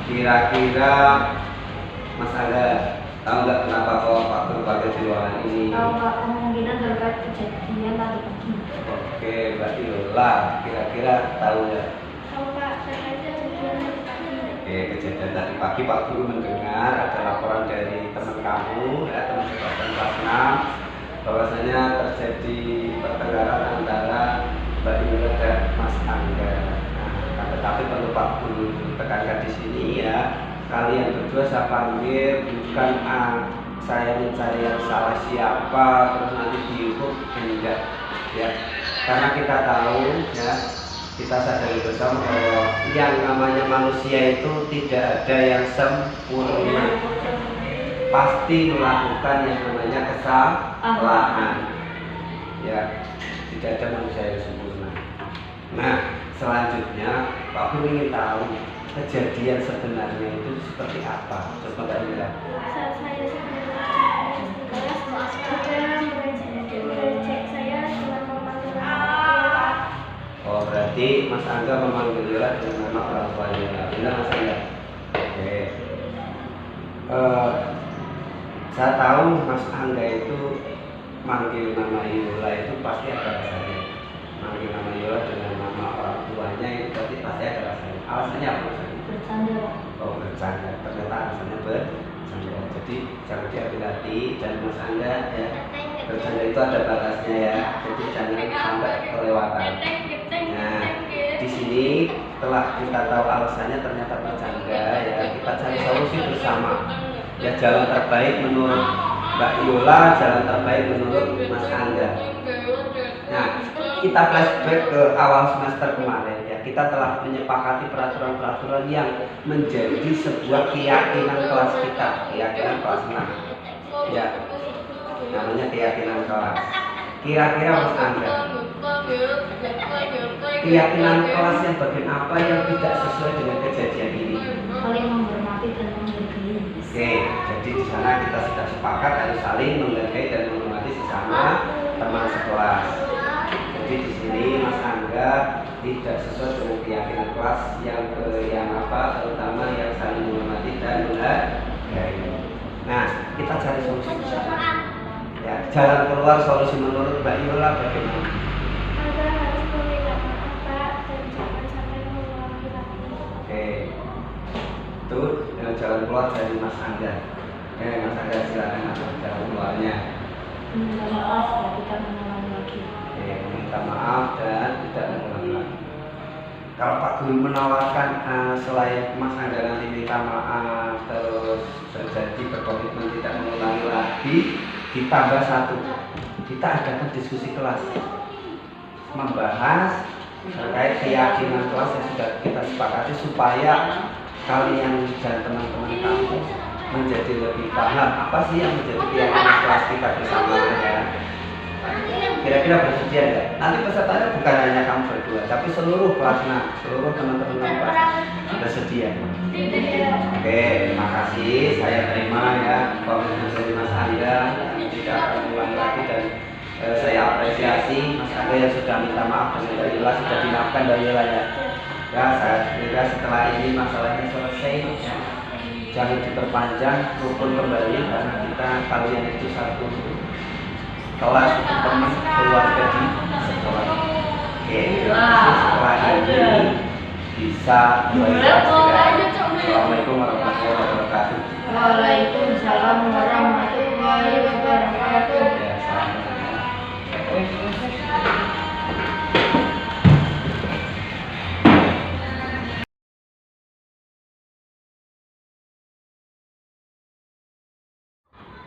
Kira-kira Mas Angga tahu nggak kenapa kok Pak Guru pakai di ruangan ini? Tahu Pak, kemungkinan terkait kejadian tadi pagi. Oke, berarti Yola kira-kira tahu nggak? Tahu Pak, terkait kejadian tadi pagi. Oke, kejadian tadi pagi Pak Guru mendengar ada laporan dari teman kamu, ya teman sekolah kelas 6, bahwasanya terjadi pertengkaran antara Mbak Yola dan Mas Angga. Nah, tetapi perlu Pak Guru tekankan di sini ya. Kalian berdua saya panggil bukan saya mencari yang salah siapa terus nanti dihukum enggak ya, karena kita tahu ya, kita sadari bersama bahwa yang namanya manusia itu tidak ada yang sempurna, pasti melakukan yang namanya kesalahan ya, tidak ada manusia yang sempurna. Nah, selanjutnya Pak Guru ingin tahu kejadian sebenarnya itu seperti apa? Coba Mbak Ira. Saat saya sedang kelas mengejek saya dengan memanggil nama. Oh, berarti Mas Angga memanggil Yola dengan nama orang tuanya. Benar Mas Angga? Oke. Saya tahu Mas Angga itu manggil nama Yola itu pasti ada rasanya. Manggil nama Yola dengan nama orang tuanya itu pasti ada rasanya. Alasannya apa? Bercanda. Oh, bercanda. Ternyata alasannya bercanda. Jadi jangan diambil hati dan Mas Angga ya. Bercanda itu ada batasnya ya. Jadi jangan sampai kelewatan. Nah, di sini setelah kita tahu alasannya ternyata bercanda ya, kita cari solusi bersama. Ya, jalan terbaik menurut Mbak Yola, jalan terbaik menurut Mas Angga. Nah, kita flashback ke awal semester kemarin ya, kita telah menyepakati peraturan-peraturan yang menjadi sebuah keyakinan kelas kita, keyakinan kelas 6 ya, namanya keyakinan kelas. Kira-kira Mas Angga, keyakinan kelas yang bagian apa yang tidak sesuai dengan kejadian ini? Saling menghormati dan menghargai. Oke, jadi di sana kita sudah sepakat harus saling menghargai dan menghormati sesama teman sekelas. Jadi di sini Mas Angga tidak sesuai dengan keyakinan kelas yang apa, terutama yang saling menghormati dan menghargai. Nah, kita cari solusi bersama. Ya, jalan keluar solusi menurut Mbak Yola bagaimana? Angga harus meminta maaf Pak dan jangan sampai mengulangi lagi. Oke, itu jalan keluar dari Mas Angga. Mas Angga silakan masuk jalan keluarnya. Meminta maaf dan tidak mengulangi lagi. Meminta maaf dan tidak mengulangi lagi. Kalau Pak Guru menawarkan selain Mas Angga nanti minta maaf terus terjadi berkomitmen tidak mengulangi lagi, ditambah satu, kita adakan diskusi kelas membahas terkait keyakinan kelas yang sudah kita sepakati supaya kalian dan teman-teman kamu menjadi lebih paham apa sih yang menjadi keyakinan kelas kita bersama ya. Kira-kira bersedia enggak? Nanti pesertanya bukan hanya kamu berdua, tapi seluruh kelasnya, seluruh teman-teman kamu kelas bersedia. Oke, terima kasih. Saya terima ya komitmen dari Mas Angga, tidak akan ulang lagi dan saya apresiasi Mas Angga yang sudah minta maaf dengan Mbak Yola, sudah dimaafkan Mbak Yola ya. Ya, saya kira setelah ini masalahnya selesai. Ya. Jangan diperpanjang, rukun kembali karena kita kalian itu satu kelas, teman keluarga di sekolah. Oke, setelah ini bisa Assalamualaikum warahmatullahi wabarakatuh. Waalaikumsalam warahmatullahi wabarakatuh. Ya, salam.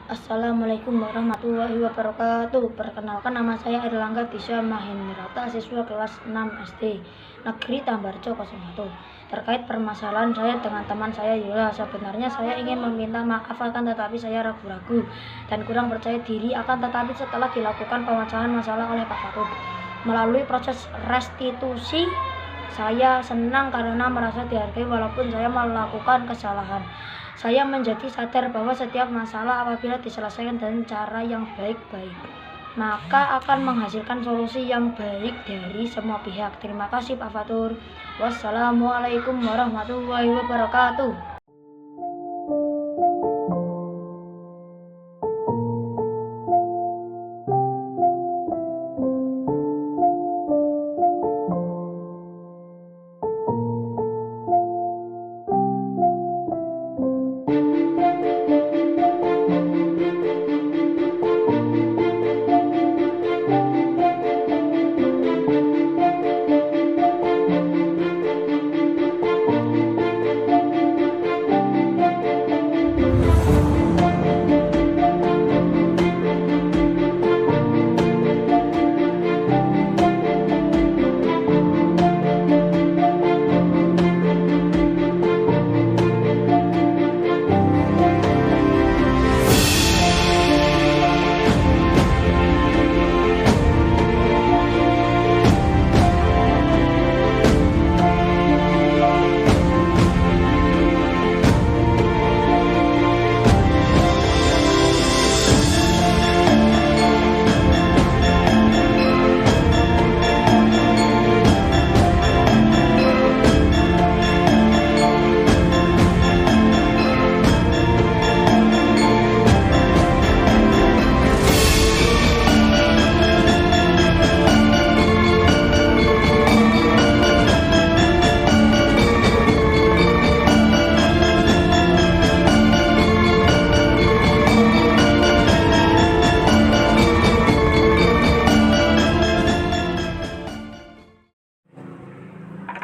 Assalamualaikum warahmatullahi wabarakatuh. Perkenalkan, nama saya Erlangga Tisha Mahendrata, siswa kelas 6 SD Negeri Tambarjo 01. Terkait permasalahan saya dengan teman saya Yola, sebenarnya saya ingin meminta maaf, akan tetapi saya ragu-ragu dan kurang percaya diri. Akan tetapi setelah dilakukan pemecahan masalah oleh Pak Fatut melalui proses restitusi, saya senang karena merasa dihargai walaupun saya melakukan kesalahan. Saya menjadi sadar bahwa setiap masalah apabila diselesaikan dengan cara yang baik-baik maka akan menghasilkan solusi yang baik dari semua pihak. Terima kasih Pak Fatur. Wassalamualaikum warahmatullahi wabarakatuh.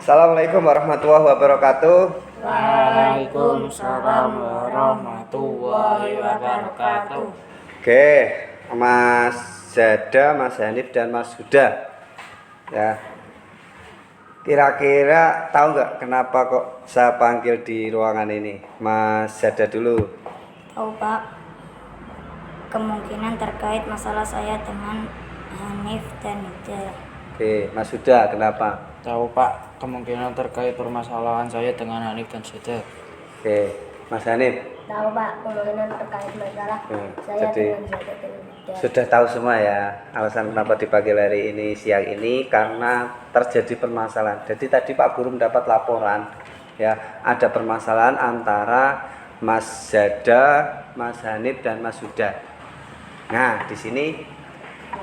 Assalamualaikum warahmatullahi wabarakatuh. Waalaikumsalam warahmatullahi wabarakatuh. Oke, Mas Zada, Mas Hanif, dan Mas Huda. Ya, kira-kira tahu nggak kenapa kok saya panggil di ruangan ini? Mas Zada dulu. Oh Pak, kemungkinan terkait masalah saya dengan Hanif dan Huda. Oke, Mas Huda, kenapa? Tahu Pak, kemungkinan terkait permasalahan saya dengan Hanif dan Zada. Oke, Mas Hanif. Tahu Pak, kemungkinan terkait masalah saya Jadi dengan Zada dan Huda. sudah tahu semua ya alasan kenapa dipanggil hari ini siang ini, karena terjadi permasalahan. Jadi tadi Pak Guru mendapat laporan ya, ada permasalahan antara Mas Zada, Mas Hanif, dan Mas Huda. Nah, di sini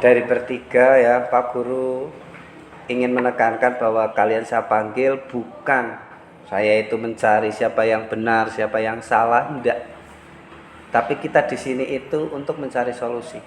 dari bertiga ya, Pak Guru ingin menekankan bahwa kalian saya panggil bukan saya itu mencari siapa yang benar, siapa yang salah, enggak. Tapi kita di sini itu untuk mencari solusi.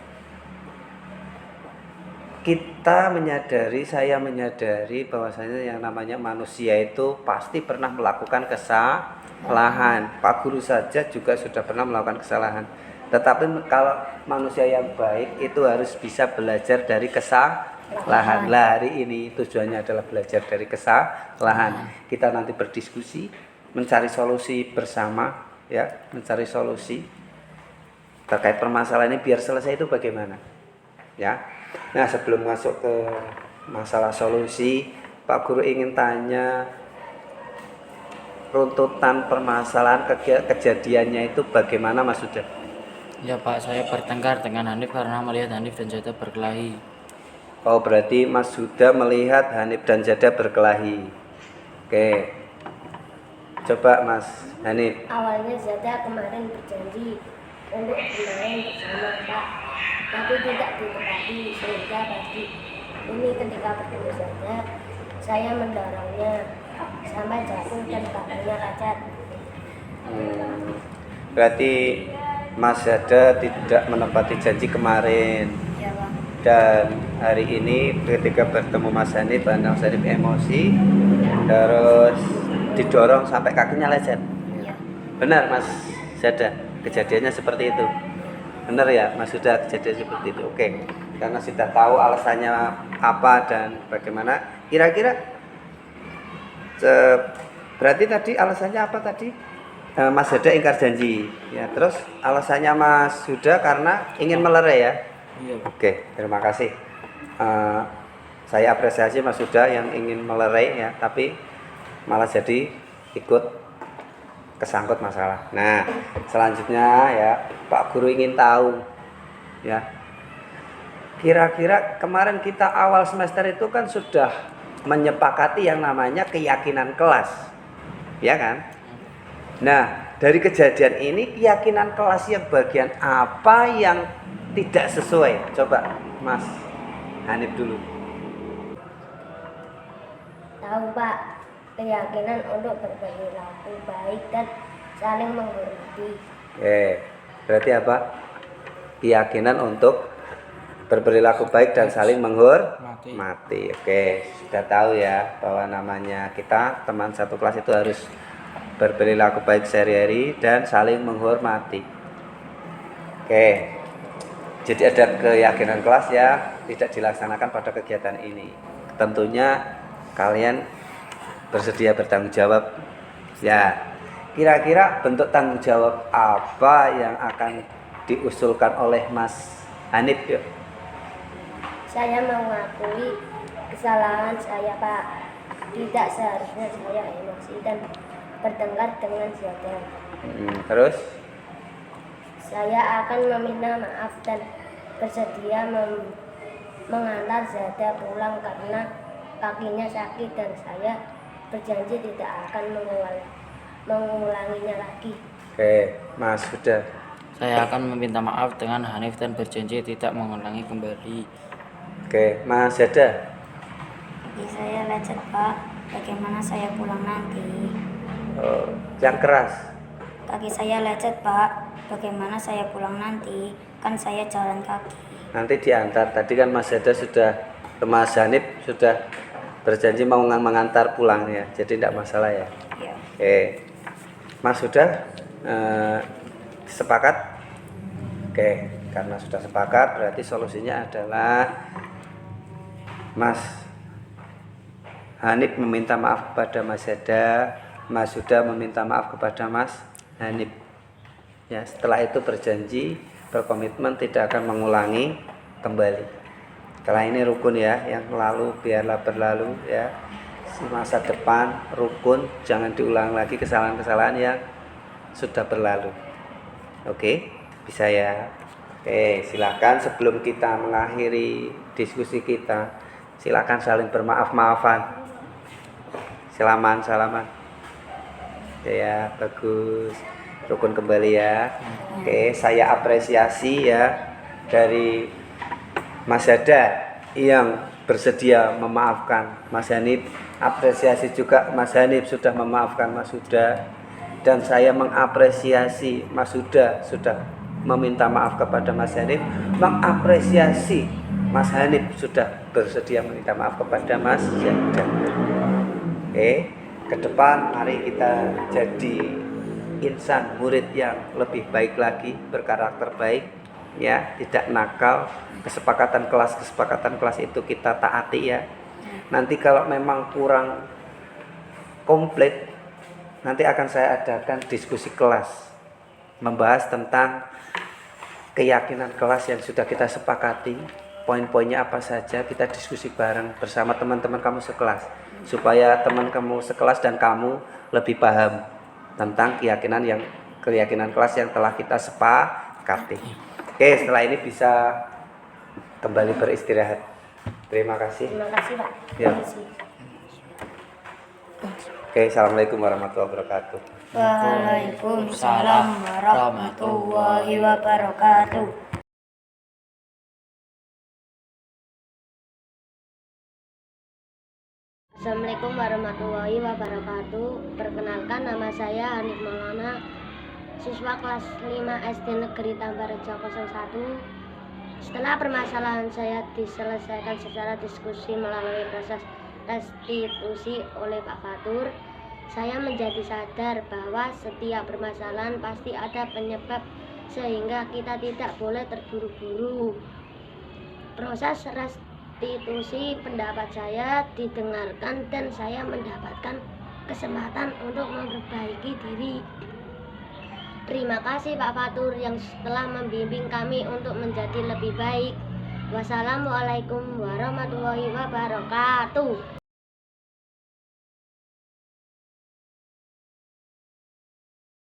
Kita menyadari, saya menyadari bahwasanya yang namanya manusia itu pasti pernah melakukan kesalahan. Pak Guru saja juga sudah pernah melakukan kesalahan. Tetapi kalau manusia yang baik itu harus bisa belajar dari kesalahan. Lah hari ini tujuannya adalah belajar dari kesalahan. Kita nanti berdiskusi, mencari solusi bersama ya, mencari solusi terkait permasalahan ini biar selesai itu bagaimana ya. Nah, sebelum masuk ke masalah solusi, Pak Guru ingin tanya runtutan permasalahan kejadiannya itu bagaimana, Mas Sudah? Ya Pak, saya bertengkar dengan Hanif karena melihat Hanif dan Zada berkelahi. Oh, berarti Mas Huda melihat Hanif dan Zada berkelahi. Oke, coba Mas Hanif. Awalnya Zada kemarin berjanji untuk bermain bersama Pak, tapi tidak ditepati sehingga pagi ini ketika bertemu Zada, saya mendorongnya sampai jatuh dan badannya kacat. Berarti Mas Zada tidak menepati janji kemarin. Ya Pak. Dan hari ini ketika bertemu Mas Hanif, Mas Hanif emosi, terus didorong sampai kakinya lecet. Iya. Benar Mas Zada, kejadiannya seperti itu. Benar ya Mas, sudah kejadian seperti itu. Oke, karena sudah tahu alasannya apa dan bagaimana, kira-kira berarti tadi alasannya apa tadi? Mas Zada ingkar janji ya, terus alasannya Mas Huda karena ingin melerai ya. Iya Pak. Oke, terima kasih. Saya apresiasi Mas Huda yang ingin melerai ya, tapi malah jadi ikut kesangkut masalah. Nah, selanjutnya ya Pak Guru ingin tahu ya, Kira-kira kemarin kita awal semester itu kan sudah menyepakati yang namanya keyakinan kelas, ya kan? Nah, dari kejadian ini keyakinan kelas yang bagian apa yang tidak sesuai? Coba Mas Hanif dulu. Tahu Pak, keyakinan untuk berperilaku baik dan saling menghormati. Berarti apa? Keyakinan untuk berperilaku baik dan saling menghormati. Oke, sudah tahu ya bahwa namanya kita teman satu kelas itu harus berperilaku baik sehari-hari dan saling menghormati. Oke, jadi ada keyakinan kelas ya tidak dilaksanakan pada kegiatan ini. Tentunya kalian bersedia bertanggung jawab ya. Kira-kira bentuk tanggung jawab apa yang akan diusulkan oleh Mas Hanif yuk? Saya mengakui kesalahan saya Pak. Tidak seharusnya saya emosi dan bertengkar dengan Zada. Terus? Saya akan meminta maaf dan bersedia mengantar Zada pulang karena kakinya sakit dan saya berjanji tidak akan mengulanginya lagi. Oke, Mas sudah. Saya akan meminta maaf dengan Hanif dan berjanji tidak mengulangi kembali. Oke, Mas Zada. Kaki saya lecet Pak, bagaimana saya pulang nanti? Oh, yang keras. Kaki saya lecet Pak, bagaimana saya pulang nanti? Kan saya jalan kaki. Nanti diantar. Tadi kan Mas Zada sudah, Mas Hanif sudah berjanji mau mengantar pulang ya. Jadi tidak masalah ya. Ya. Oke, Mas sudah sepakat? Oke, karena sudah sepakat berarti solusinya adalah Mas Hanif meminta maaf kepada Mas Zada, Mas Huda meminta maaf kepada Mas Hanif. Ya, setelah itu berjanji, berkomitmen tidak akan mengulangi kembali. Setelah ini rukun ya, yang lalu biarlah berlalu ya. Masa depan rukun, jangan diulang lagi kesalahan-kesalahan yang sudah berlalu. Oke, bisa ya. Oke, silakan sebelum kita mengakhiri diskusi kita, silakan saling bermaaf-maafan. Salaman. Ya, bagus. Rukun kembali ya. Oke, saya apresiasi ya dari Mas Zada yang bersedia memaafkan Mas Hanif. Apresiasi juga Mas Hanif sudah memaafkan Mas Huda. Dan saya mengapresiasi Mas Huda sudah meminta maaf kepada Mas Hanif. Mengapresiasi Mas Hanif sudah bersedia meminta maaf kepada Mas Zada. Oke, ke depan mari kita jadi insan murid yang lebih baik lagi, berkarakter baik ya, tidak nakal. Kesepakatan kelas itu kita taati ya. Nanti kalau memang kurang komplit, nanti akan saya adakan diskusi kelas membahas tentang keyakinan kelas yang sudah kita sepakati, poin-poinnya apa saja, kita diskusi bareng bersama teman-teman kamu sekelas supaya teman kamu sekelas dan kamu lebih paham tentang keyakinan kelas yang telah kita sepakati. Oke, setelah ini bisa kembali beristirahat. Terima kasih. Terima kasih Pak. Ya. Terima kasih. Oke, assalamualaikum warahmatullahi wabarakatuh. Waalaikumsalam warahmatullahi wabarakatuh. Assalamualaikum warahmatullahi wabarakatuh. Perkenalkan, nama saya Hanif Maulana, siswa kelas 5 SD Negeri Tambarrejo 01. Setelah permasalahan saya diselesaikan secara diskusi melalui proses restitusi oleh Pak Fatur, saya menjadi sadar bahwa setiap permasalahan pasti ada penyebab, sehingga kita tidak boleh terburu-buru. Proses restitusi pendapat saya didengarkan dan saya mendapatkan kesempatan untuk memperbaiki diri. Terima kasih Pak Fatur yang telah membimbing kami untuk menjadi lebih baik. Wassalamualaikum warahmatullahi wabarakatuh.